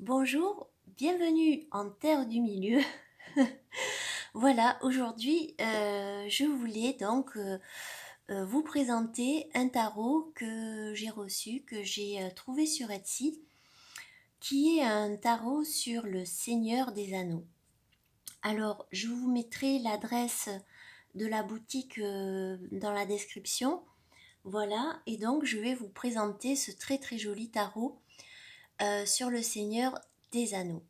Bonjour, bienvenue en Terre du Milieu. Voilà, aujourd'hui, je voulais donc vous présenter un tarot que j'ai reçu, que j'ai trouvé sur Etsy, qui est un tarot sur le Seigneur des Anneaux. Alors, je vous mettrai l'adresse de la boutique dans la description. Voilà, et donc je vais vous présenter ce très très joli tarot sur le Seigneur des Anneaux.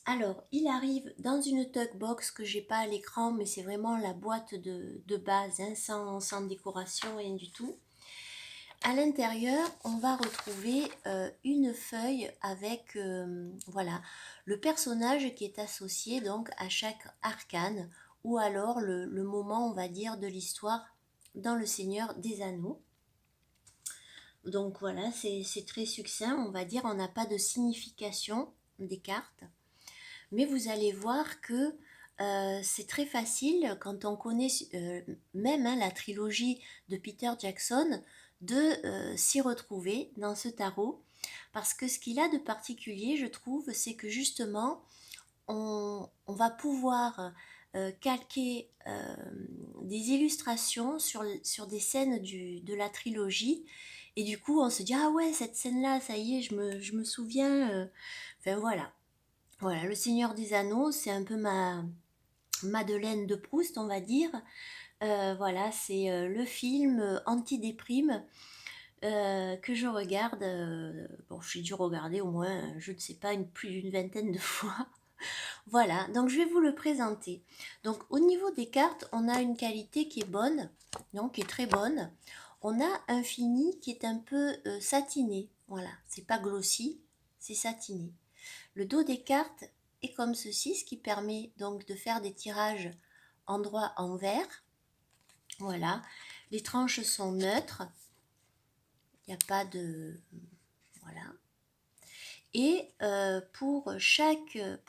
Alors, il arrive dans une tuck box que j'ai pas à l'écran, mais c'est vraiment la boîte de base, hein, sans décoration, rien du tout. À l'intérieur, on va retrouver une feuille avec voilà, le personnage qui est associé donc à chaque arcane, ou alors le moment, on va dire, de l'histoire dans le Seigneur des Anneaux. Donc voilà, c'est très succinct, on va dire, on n'a pas de signification des cartes. Mais vous allez voir que c'est très facile quand on connaît même la trilogie de Peter Jackson de s'y retrouver dans ce tarot. Parce que ce qu'il a de particulier, je trouve, c'est que justement, on va pouvoir calquer des illustrations sur des scènes de la trilogie. Et du coup, on se dit, ah ouais, cette scène-là, ça y est, je me souviens. Enfin voilà. Voilà, Le Seigneur des Anneaux, c'est un peu ma Madeleine de Proust, on va dire. Voilà, c'est le film anti-déprime que je regarde. Bon, j'ai dû regarder au moins, je ne sais pas, plus d'une vingtaine de fois. Voilà, donc je vais vous le présenter. Donc au niveau des cartes, on a une qualité qui est bonne, donc qui est très bonne. On a un fini qui est un peu satiné. Voilà, c'est pas glossy, c'est satiné. Le dos des cartes est comme ceci, ce qui permet donc de faire des tirages endroit envers. Voilà, les tranches sont neutres, il n'y a pas de... Voilà. Et pour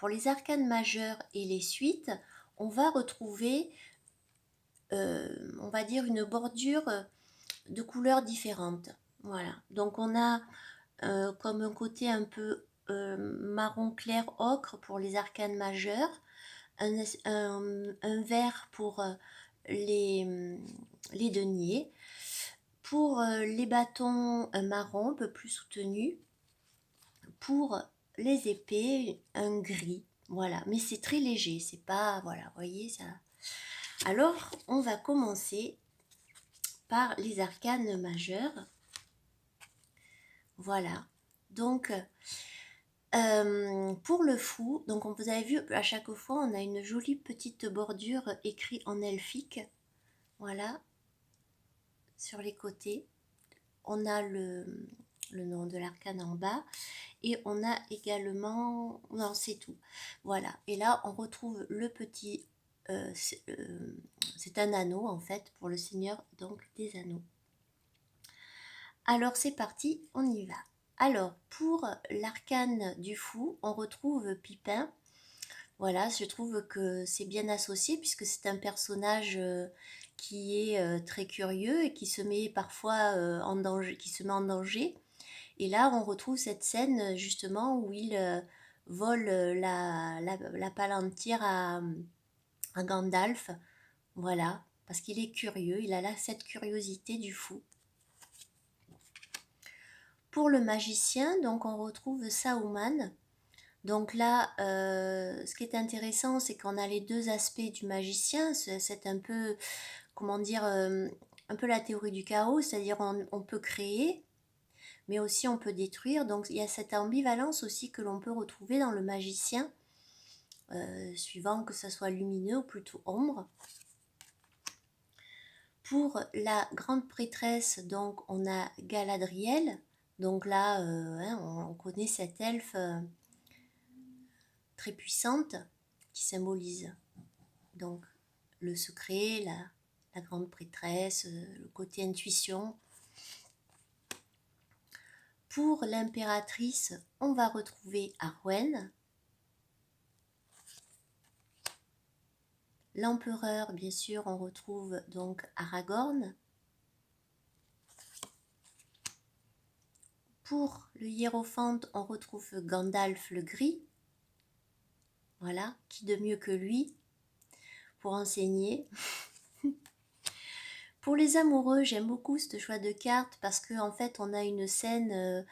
les arcanes majeures et les suites, on va retrouver, on va dire, une bordure de couleurs différentes. Voilà, donc on a comme un côté un peu marron clair ocre pour les arcanes majeures, un vert pour les deniers, pour les bâtons un marron un peu plus soutenu, pour les épées un gris. Voilà, mais c'est très léger, c'est pas, voilà, vous voyez ça. Alors, on va commencer par les arcanes majeures. Voilà, donc pour le fou, donc vous avez vu à chaque fois on a une jolie petite bordure écrite en elfique, voilà, sur les côtés. On a le nom de l'arcane en bas et on a également, non c'est tout, voilà. Et là on retrouve le petit, c'est un anneau en fait pour le Seigneur donc des Anneaux. Alors c'est parti, on y va. Alors pour l'arcane du fou, on retrouve Pipin. Voilà, je trouve que c'est bien associé puisque c'est un personnage qui est très curieux et qui se met parfois en danger, qui se met en danger. Et là, on retrouve cette scène justement où il vole la palantir à Gandalf. Voilà, parce qu'il est curieux, il a là cette curiosité du fou. Pour le magicien, donc on retrouve Saruman. Donc là, ce qui est intéressant, c'est qu'on a les deux aspects du magicien. C'est un peu, comment dire, un peu la théorie du chaos, c'est-à-dire on peut créer, mais aussi on peut détruire. Donc il y a cette ambivalence aussi que l'on peut retrouver dans le magicien, suivant que ça soit lumineux ou plutôt ombre. Pour la grande prêtresse, donc on a Galadriel. Donc là, on connaît cette elfe très puissante qui symbolise donc le secret, la grande prêtresse, le côté intuition. Pour l'impératrice, on va retrouver Arwen. L'empereur, bien sûr, on retrouve donc Aragorn. pour le hiérophante, on retrouve Gandalf le gris. Voilà, qui de mieux que lui pour enseigner. Pour les amoureux, j'aime beaucoup ce choix de cartes parce qu'en fait, on a une scène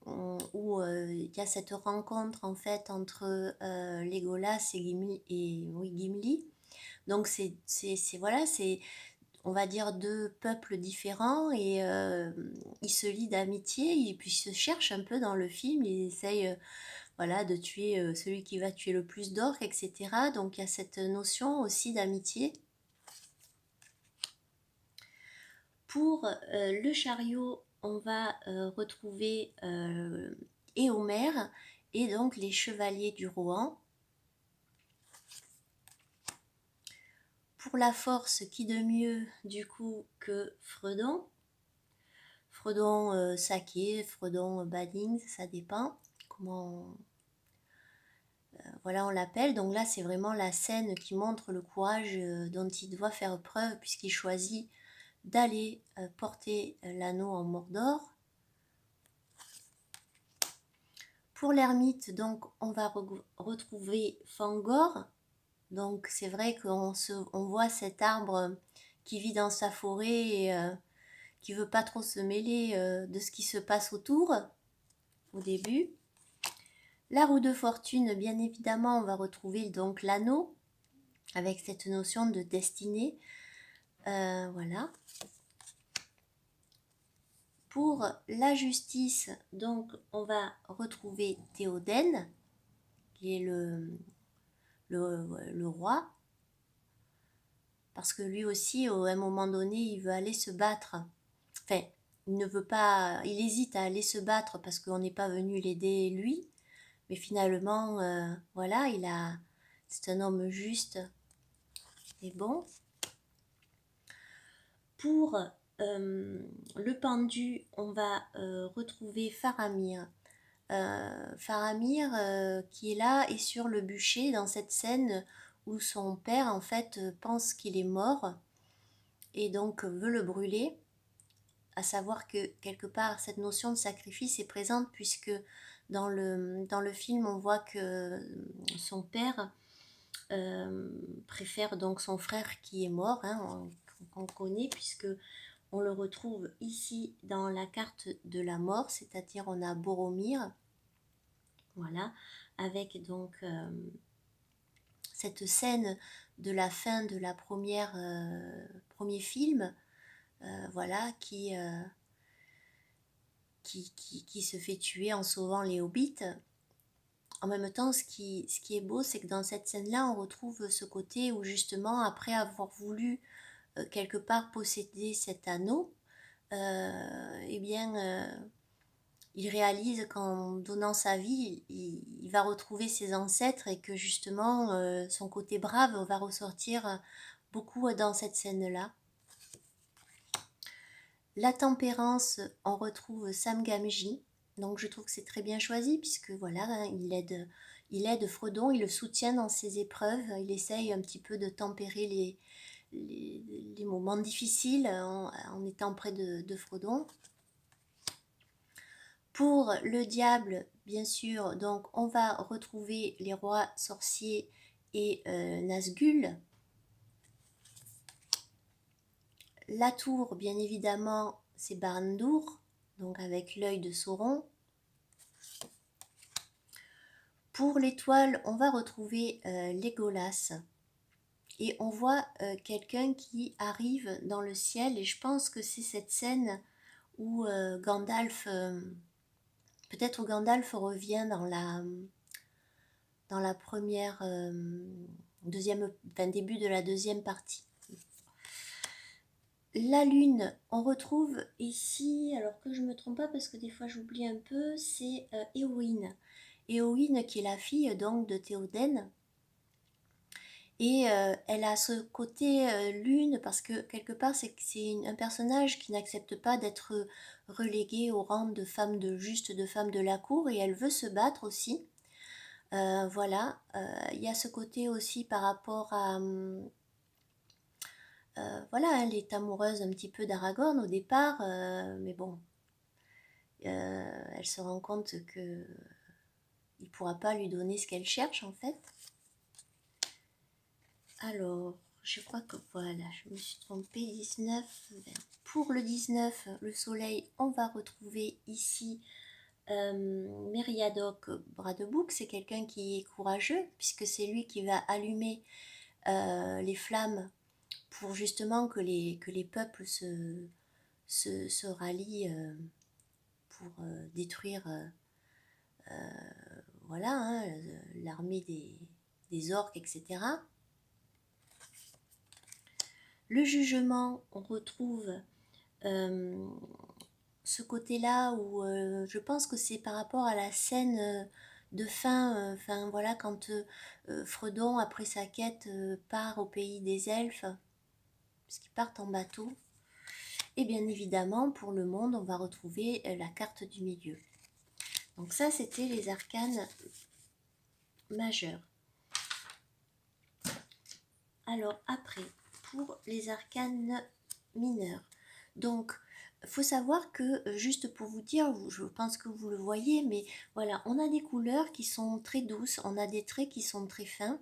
où il y a cette rencontre en fait entre Legolas et Gimli. Donc voilà, c'est on va dire deux peuples différents et ils se lient d'amitié et puis ils se cherchent un peu dans le film, ils essayent voilà, de tuer celui qui va tuer le plus d'orques, etc. Donc il y a cette notion aussi d'amitié. Pour le chariot, on va retrouver Éomer et donc les chevaliers du Rohan. Pour la force, qui de mieux du coup que Fredon. Fredon Saké, Fredon Bading, ça dépend comment voilà on l'appelle. Donc là c'est vraiment la scène qui montre le courage dont il doit faire preuve puisqu'il choisit d'aller porter l'anneau en Mordor. Pour l'ermite, donc, on va retrouver Fangor. Donc, c'est vrai on voit cet arbre qui vit dans sa forêt et qui veut pas trop se mêler de ce qui se passe autour au début. La roue de fortune, bien évidemment, on va retrouver donc l'anneau avec cette notion de destinée. Voilà. Pour la justice, donc, on va retrouver Théoden, qui est le roi, parce que lui aussi, à un moment donné, il veut aller se battre. Enfin, il ne veut pas, il hésite à aller se battre parce qu'on n'est pas venu l'aider lui, mais finalement, voilà, c'est un homme juste et bon. Pour le pendu, on va retrouver Faramir. Faramir qui est là et sur le bûcher dans cette scène où son père en fait pense qu'il est mort et donc veut le brûler, à savoir que quelque part cette notion de sacrifice est présente puisque dans le film on voit que son père préfère donc son frère qui est mort, hein, on connaît puisque on le retrouve ici dans la carte de la mort, c'est-à-dire on a Boromir, voilà, avec donc cette scène de la fin de la premier film, voilà, qui se fait tuer en sauvant les hobbits. En même temps, ce qui est beau, c'est que dans cette scène-là, on retrouve ce côté où justement, après avoir voulu quelque part posséder cet anneau, eh bien, il réalise qu'en donnant sa vie, il va retrouver ses ancêtres et que justement, son côté brave va ressortir beaucoup dans cette scène-là. La tempérance, on retrouve Sam Gamgee, donc je trouve que c'est très bien choisi puisque voilà, hein, il aide Frodon, il le soutient dans ses épreuves, il essaye un petit peu de tempérer les moments difficiles en étant près de Frodon. Pour le diable, bien sûr, donc on va retrouver les rois sorciers et Nazgûl. La tour, bien évidemment, c'est Barad-dûr, donc avec l'œil de Sauron. Pour l'étoile, on va retrouver Legolas. Et on voit quelqu'un qui arrive dans le ciel, et je pense que c'est cette scène où Gandalf, peut-être où Gandalf revient dans la première, début de la deuxième partie. La lune, on retrouve ici, alors que je ne me trompe pas parce que des fois j'oublie un peu, c'est Éowyn. Éowyn qui est la fille donc de Théoden. Et elle a ce côté lune parce que quelque part c'est un personnage qui n'accepte pas d'être relégué au rang de femme de femme de la cour et elle veut se battre aussi. Voilà, il y a ce côté aussi par rapport à... voilà, elle est amoureuse un petit peu d'Aragorn au départ, mais bon, elle se rend compte que il pourra pas lui donner ce qu'elle cherche en fait. Alors, je crois que voilà, je me suis trompée, 19, 20. Pour le 19, le soleil, on va retrouver ici Meriadoc Bradebouc, c'est quelqu'un qui est courageux, puisque c'est lui qui va allumer les flammes pour justement que les peuples se rallient pour détruire voilà, hein, l'armée des orques, etc. Le jugement, on retrouve ce côté-là où je pense que c'est par rapport à la scène de fin, enfin voilà, quand Fredon, après sa quête, part au pays des elfes, parce qu'ils partent en bateau. Et bien évidemment, pour le monde, on va retrouver la carte du milieu. Donc ça, c'était les arcanes majeurs. Alors après, pour les arcanes mineurs. Donc, il faut savoir que, juste pour vous dire, je pense que vous le voyez, mais voilà, on a des couleurs qui sont très douces, on a des traits qui sont très fins,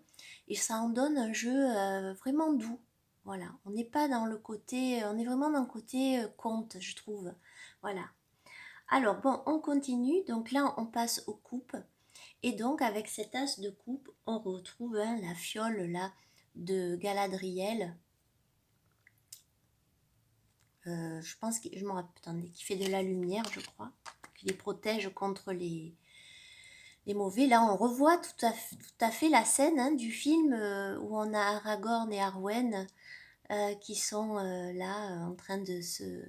et ça en donne un jeu vraiment doux. Voilà, on n'est pas dans le côté, on est vraiment dans le côté conte, je trouve. Voilà. Alors bon, on continue, donc là on passe aux coupes, et donc avec cet as de coupe, on retrouve la fiole là de Galadriel. Je pense que je me rappelle, attendez, qui fait de la lumière, je crois, qui les protège contre les mauvais. Là, on revoit tout à fait la scène hein, du film où on a Aragorn et Arwen qui sont là en train de se,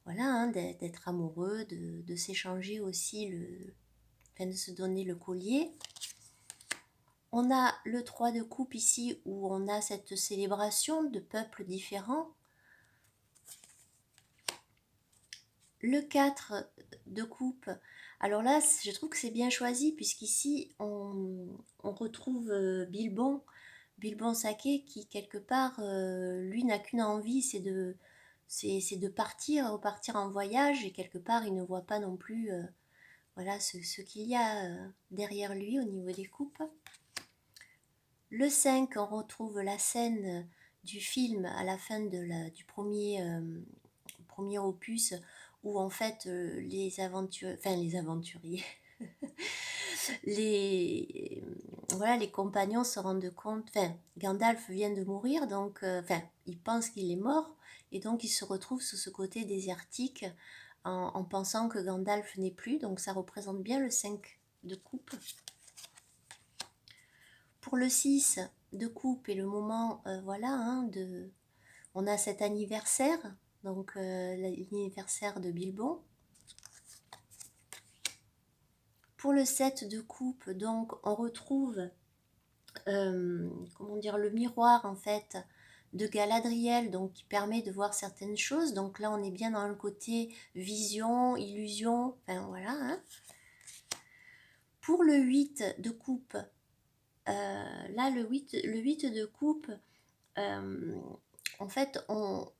voilà, hein, d'être amoureux, de s'échanger aussi enfin, de se donner le collier. On a le 3 de coupe ici où on a cette célébration de peuples différents. Le 4 de coupe, alors là, je trouve que c'est bien choisi, puisqu'ici, on retrouve Bilbon Saké, qui, quelque part, lui n'a qu'une envie, c'est de partir, repartir en voyage, et quelque part, il ne voit pas non plus voilà, ce qu'il y a derrière lui au niveau des coupes. Le 5, on retrouve la scène du film à la fin du premier opus, où en fait les aventuriers, voilà, les compagnons se rendent compte, enfin Gandalf vient de mourir, donc enfin il pense qu'il est mort, et donc il se retrouve sur ce côté désertique en pensant que Gandalf n'est plus, donc ça représente bien le 5 de coupe. Pour le 6 de coupe et le moment, voilà, hein, on a cet anniversaire, donc l'anniversaire de Bilbon. Pour le 7 de coupe, donc on retrouve comment dire, le miroir en fait de Galadriel, donc qui permet de voir certaines choses. Donc là on est bien dans le côté vision, illusion, enfin voilà. Hein. Pour le 8 de coupe, là le 8 de coupe, en fait, on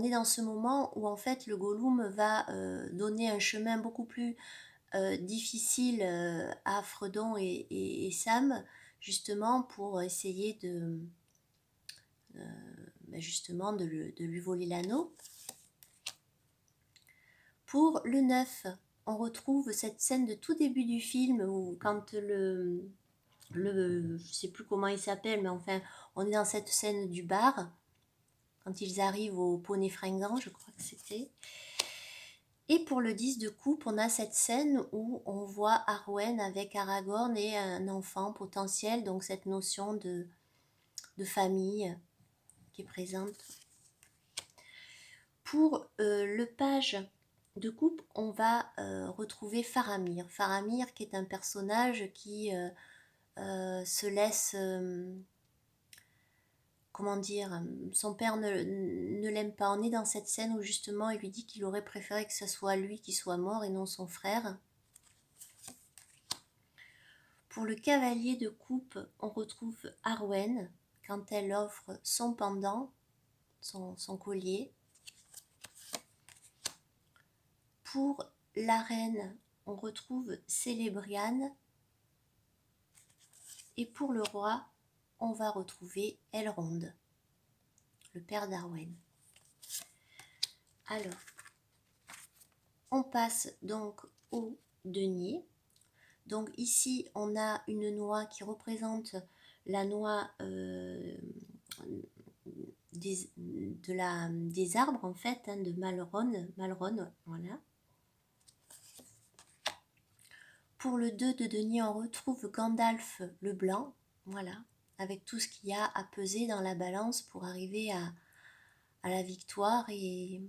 est dans ce moment où en fait le Gollum va donner un chemin beaucoup plus difficile à Fredon et Sam, justement pour essayer justement de lui voler l'anneau. Pour le 9, on retrouve cette scène de tout début du film où quand je sais plus comment il s'appelle, mais enfin on est dans cette scène du bar quand ils arrivent au Poney Fringant, je crois que c'était. Et pour le 10 de coupe, on a cette scène où on voit Arwen avec Aragorn et un enfant potentiel, donc cette notion de famille qui est présente. Pour le page de coupe, on va retrouver Faramir. Faramir qui est un personnage qui se laisse... comment dire, son père ne l'aime pas. On est dans cette scène où justement il lui dit qu'il aurait préféré que ce soit lui qui soit mort et non son frère. Pour le cavalier de coupe, on retrouve Arwen quand elle offre son pendant, son collier. Pour la reine, on retrouve Célébriane. Et pour le roi, on va retrouver Elrond, le père d'Arwen. Alors, on passe donc au denier. Donc ici, on a une noix qui représente la noix des arbres, en fait, hein, de Malron, voilà. Pour le 2 de denier, on retrouve Gandalf le blanc, voilà, avec tout ce qu'il y a à peser dans la balance pour arriver à la victoire et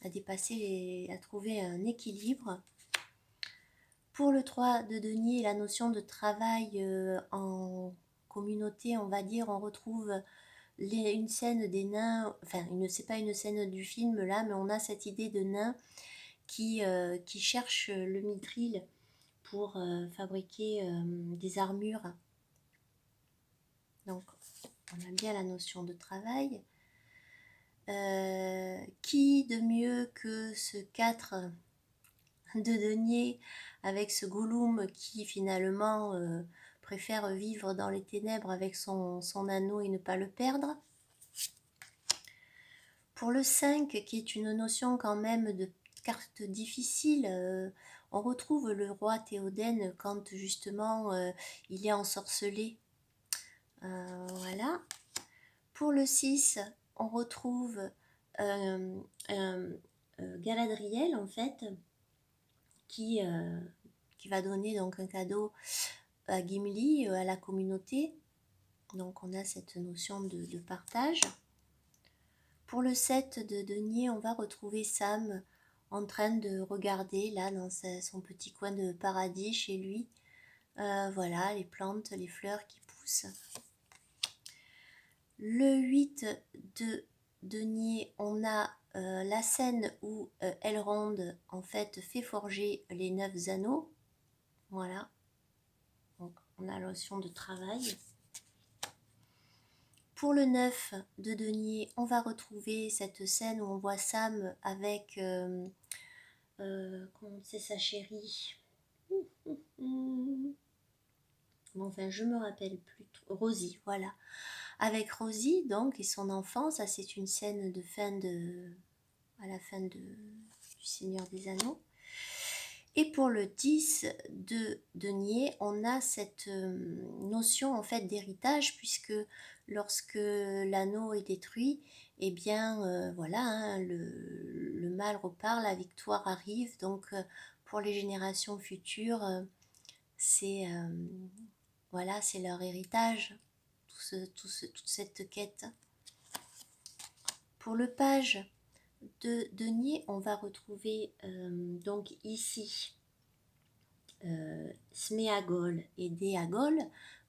à dépasser, à trouver un équilibre. Pour le 3 de denier, la notion de travail en communauté, on va dire, on retrouve une scène des nains, enfin, c'est pas une scène du film là, mais on a cette idée de nains qui cherchent le mithril pour fabriquer des armures. Donc, on a bien la notion de travail. Qui de mieux que ce 4 de denier avec ce Gollum qui finalement préfère vivre dans les ténèbres avec son anneau et ne pas le perdre. Pour le 5, qui est une notion quand même de carte difficile, on retrouve le roi Théoden quand justement il est ensorcelé. Voilà. Pour le 6, on retrouve Galadriel en fait, qui va donner donc un cadeau à Gimli, à la communauté. Donc on a cette notion de partage. Pour le 7 de denier, on va retrouver Sam en train de regarder là dans son petit coin de paradis chez lui. Voilà, les plantes, les fleurs qui poussent. Le 8 de denier, on a la scène où Elrond en fait fait forger les 9 anneaux. Voilà. Donc on a la notion de travail. Pour le 9 de denier, on va retrouver cette scène où on voit Sam avec comment c'est sa chérie. Bon, enfin, je me rappelle plus trop. Rosie, voilà. Avec Rosie, donc, et son enfant, ça c'est une scène à la fin du Seigneur des Anneaux. Et pour le 10 de denier, on a cette notion en fait d'héritage, puisque lorsque l'anneau est détruit, eh bien voilà, hein, le mal repart, la victoire arrive. Donc pour les générations futures, c'est voilà, c'est leur héritage, toute cette quête. Pour le page de denier, on va retrouver donc ici Sméagol et Déagol.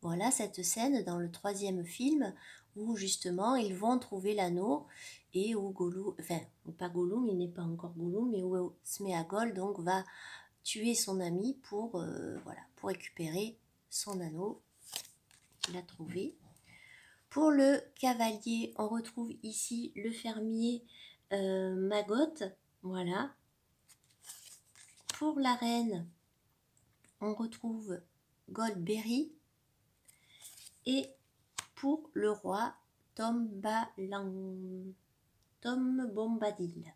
Voilà cette scène dans le 3e film où justement ils vont trouver l'anneau et où Gollum, enfin pas Gollum, il n'est pas encore Gollum, mais où Sméagol donc va tuer son ami pour voilà, pour récupérer son anneau qu'il a trouvé. Pour le cavalier, on retrouve ici le fermier Maggot, voilà. Pour la reine, on retrouve Goldberry. Et pour le roi, Tom Bombadil.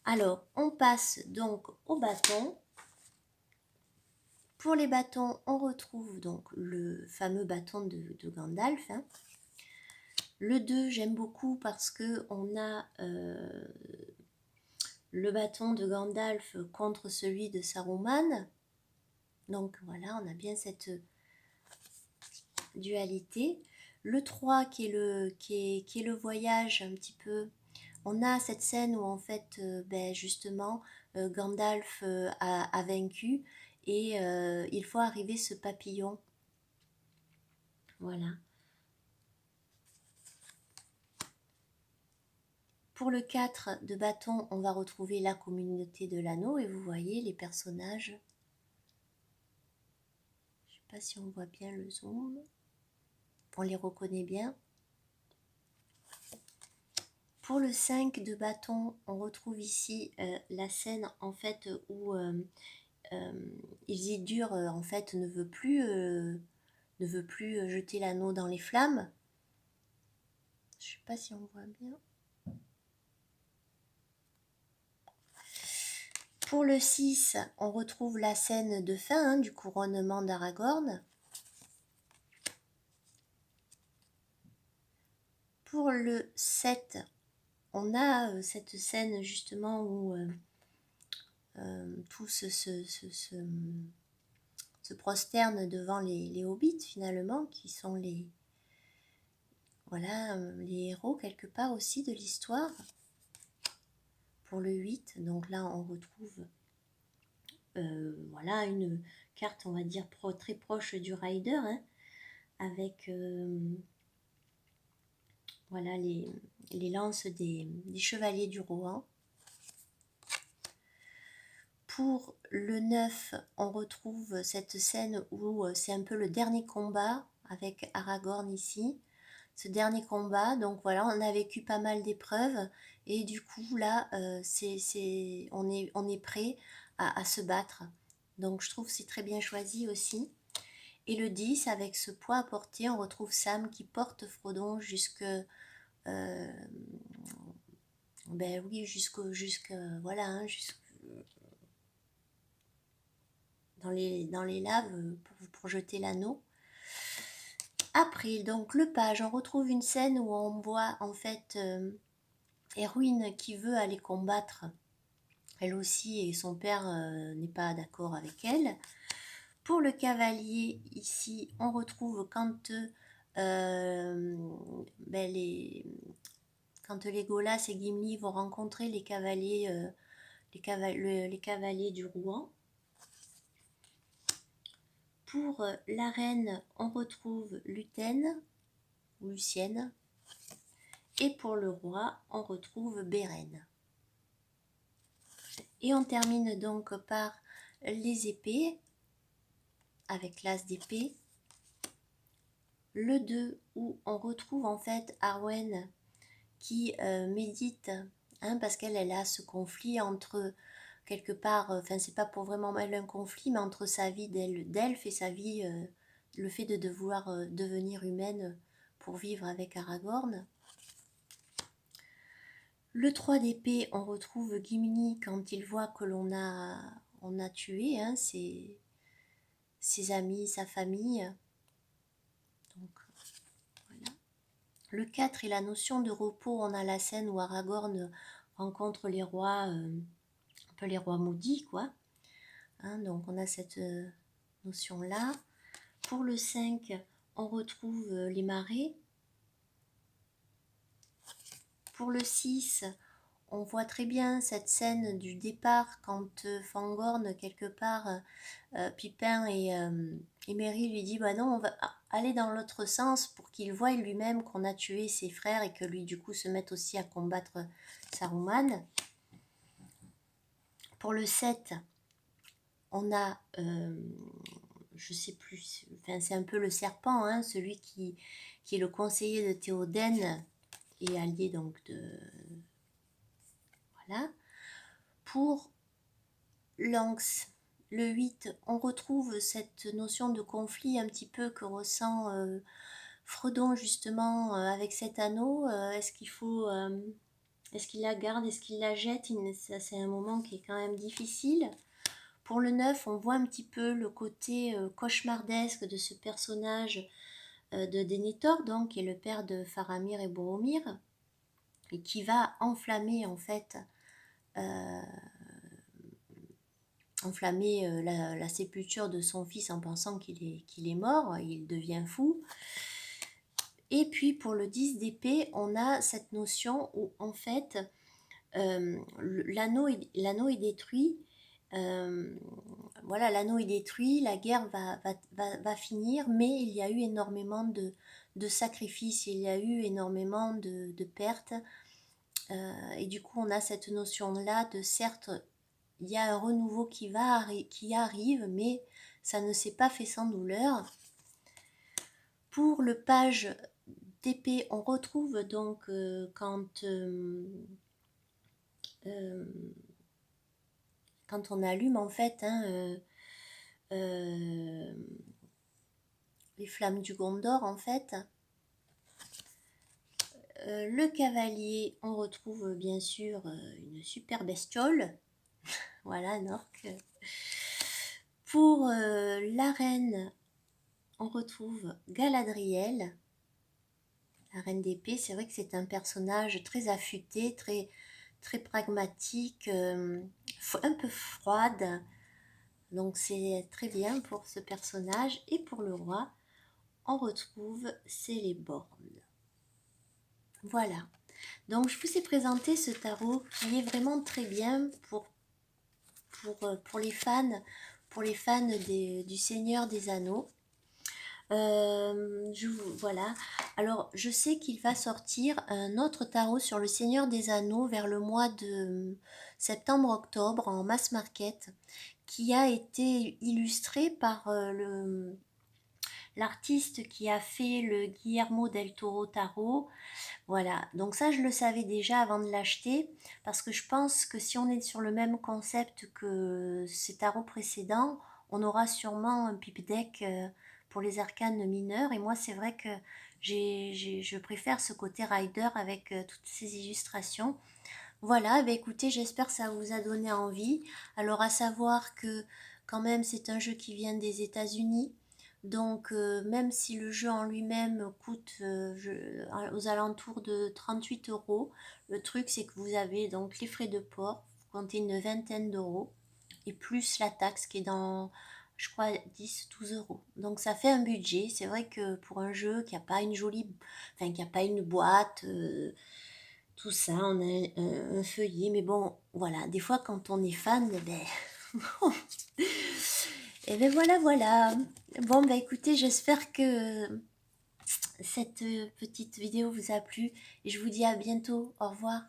Alors, on passe donc au bâton. Pour les bâtons, on retrouve donc le fameux bâton de Gandalf. Hein. Le 2, j'aime beaucoup parce que on a le bâton de Gandalf contre celui de Saruman. Donc voilà, on a bien cette dualité. Le 3 qui est le voyage un petit peu. On a cette scène où en fait justement Gandalf a vaincu et il faut arriver ce papillon. Voilà. Pour le 4 de bâton, on va retrouver la communauté de l'anneau et vous voyez les personnages. Je ne sais pas si on voit bien le zoom. On les reconnaît bien. Pour le 5 de bâton, on retrouve ici la scène en fait où Isildur en fait ne veut plus jeter l'anneau dans les flammes. Je sais pas si on voit bien. Pour le 6, on retrouve la scène de fin du couronnement d'Aragorn. Pour le 7, on a cette scène justement où tous se prosternent devant les hobbits finalement, qui sont les héros quelque part aussi de l'histoire. Pour le 8, donc là on retrouve une carte, on va dire, très proche du Rider, avec les lances des chevaliers du Rohan. Pour le 9, on retrouve cette scène où c'est un peu le dernier combat avec Aragorn ici. Ce dernier combat, donc voilà, on a vécu pas mal d'épreuves et du coup là, on est prêt à se battre. Donc je trouve que c'est très bien choisi aussi. Et le 10, avec ce poids à porter, on retrouve Sam qui porte Frodon jusque dans les laves pour jeter l'anneau. Après, donc le page, on retrouve une scène où on voit en fait Érwin qui veut aller combattre, elle aussi, et son père n'est pas d'accord avec elle. Pour le cavalier, ici, on retrouve quand Legolas et Gimli vont rencontrer les cavaliers, les cavaliers du Rouen. Pour la reine, on retrouve Lúthien ou Lucienne. Et pour le roi, on retrouve Beren. Et on termine donc par les épées, avec l'as d'épée. Le 2, où on retrouve en fait Arwen qui médite, parce qu'elle a ce conflit entre, quelque part, c'est pas pour vraiment mal un conflit, mais entre sa vie d'elfe et sa vie, le fait de devoir devenir humaine pour vivre avec Aragorn. Le 3 d'épée, on retrouve Gimli quand il voit que l'on a tué ses amis, sa famille. Donc, voilà. Le 4 est la notion de repos. On a la scène où Aragorn rencontre les rois, un peu les rois maudits, quoi. Donc on a cette notion-là. Pour le 5, on retrouve les marais. Pour le 6, on voit très bien cette scène du départ quand Fangorn, quelque part, Pipin et Merry lui dit non, on va aller dans l'autre sens pour qu'il voie lui-même qu'on a tué ses frères et que lui du coup se mette aussi à combattre Saruman. Pour le 7, on a je sais plus, c'est un peu le serpent, celui qui est le conseiller de Théoden et allié donc de... Voilà. Pour l'Anx, le 8, on retrouve cette notion de conflit un petit peu que ressent Frodon justement avec cet anneau. Est-ce qu'il la garde, est-ce qu'il la jette? Ça, c'est un moment qui est quand même difficile. Pour le 9, on voit un petit peu le côté cauchemardesque de ce personnage de Denethor, donc, qui est le père de Faramir et Boromir, et qui va enflammer en fait la sépulture de son fils en pensant qu'il est mort, il devient fou. Et puis pour le 10 d'épée, on a cette notion où en fait l'anneau est détruit. L'anneau est détruit, la guerre va finir, mais il y a eu énormément de sacrifices, il y a eu énormément de pertes. Et du coup, on a cette notion-là de certes, il y a un renouveau qui arrive, mais ça ne s'est pas fait sans douleur. Pour le page d'épée, on retrouve donc quand on allume en fait les flammes du Gondor en fait. Le cavalier, on retrouve bien sûr une super bestiole. Voilà, un orc. Pour la reine, on retrouve Galadriel, la reine d'épée. C'est vrai que c'est un personnage très affûté, très pragmatique, un peu froide. Donc c'est très bien pour ce personnage. Et pour le roi, on retrouve Celeborn. Voilà. Donc je vous ai présenté ce tarot qui est vraiment très bien pour les fans du Seigneur des Anneaux. Voilà. Alors je sais qu'il va sortir un autre tarot sur le Seigneur des Anneaux vers le mois de septembre-octobre en mass market, qui a été illustré par l'artiste qui a fait le Guillermo del Toro tarot. Voilà, donc ça je le savais déjà avant de l'acheter, parce que je pense que si on est sur le même concept que ces tarots précédents, on aura sûrement un pipe deck pour les arcanes mineurs, et moi c'est vrai que je préfère ce côté rider avec toutes ces illustrations. Voilà, bah écoutez, j'espère que ça vous a donné envie. Alors à savoir que quand même c'est un jeu qui vient des États-Unis. Donc même si le jeu en lui-même coûte aux alentours de 38 euros, le truc c'est que vous avez donc les frais de port, vous comptez une vingtaine d'euros, et plus la taxe qui est dans, je crois, 10-12 euros. Donc ça fait un budget. C'est vrai que pour un jeu qui n'a pas une jolie, enfin qui n'a pas une boîte, tout ça, on a un feuillet, mais bon, voilà, des fois quand on est fan, eh ben, et ben voilà, voilà. Bon, bah écoutez, j'espère que cette petite vidéo vous a plu, et je vous dis à bientôt, au revoir.